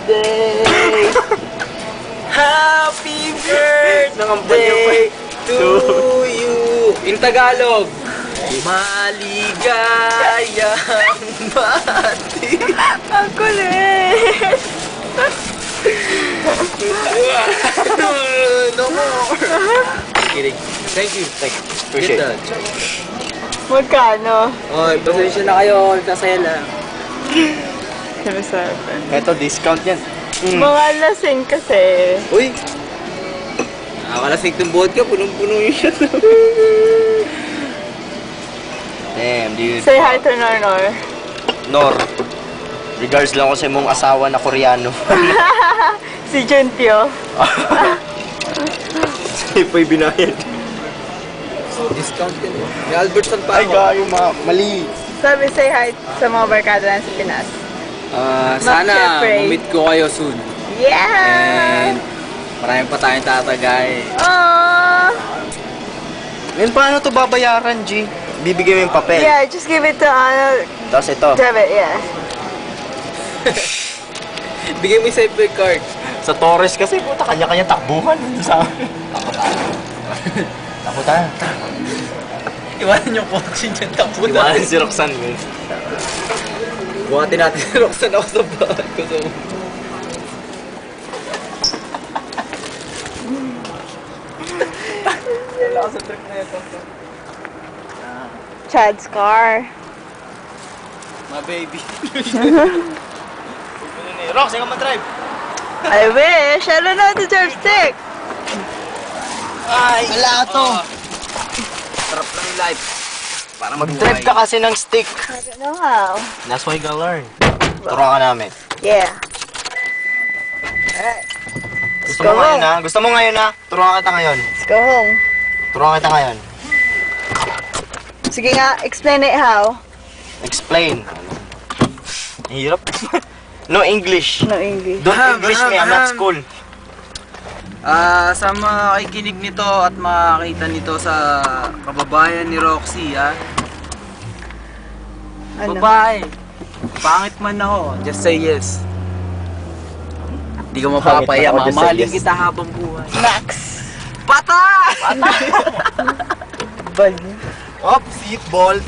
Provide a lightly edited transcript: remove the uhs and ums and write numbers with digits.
birthday! Happy birthday to you! In Tagalog, maligayang bati! Ang kulit! No more! Kidding. Thank you. Appreciate it. Magkano? Oh, pasensya na kayo. Kasaya lang. 7. Ito, discount yan. Mga lasing kasi. Uy! Nakakalasig ng vodka. Punong-puno yung shot. Damn, dude. Say hi to Nor. Nor, regards lang ko sa mong asawa na Koreano. Si Juntio. Ipo'y binayad. Discount yun. May Albertson pa Ay, ako. gayo, mali. Sabi, say hi sa mga barkada na sa Pinas. Sana Jeffrey. mamit ko kayo soon. Yeah! And marami pa tayong tatagay. Aww! Ngayon, paano to babayaran, G? Bibigay mo yung papel. Yeah, just give it to Tapos ito. debit, yeah. Bigay mo yung Safeway card. Sa Torres kasi, puta, kanya-kanya takbuhan. Sa akin. Takbo tayo. Iwanan yung kotse dyan. Tapo Iwanan si Roxanne, man. Buhatin natin si Roxanne ako sa bahay ko. Wala ako sa trip na ito. Chad's car. My baby. Rox, ikaw mag-drive. I wish! I don't know how to drive stick! Ay, wala to. Sarap lang yung life. Para Mag-drive ka kasi ng stick. I don't know how. That's why you gotta learn. Turuan ka namin. Yeah. Alright, Gusto mo ngayon, ha? Gusto mo ngayon, ha? Turuan kita ngayon. let's go home. Turuan kita ngayon. Sige nga, explain it how. Explain. Hirap. No English. No English. Don't English me, I'm not school. Sa makikinig nito at makakita nito sa kababayan ni Roxy, ha? Ano? Babae. Pangit man ako, just say yes. Hindi ka mapapaya, Pangit man ako, just say mamahalin yes. kita habang buhay. Max. Patay! Bal. Up, seatball.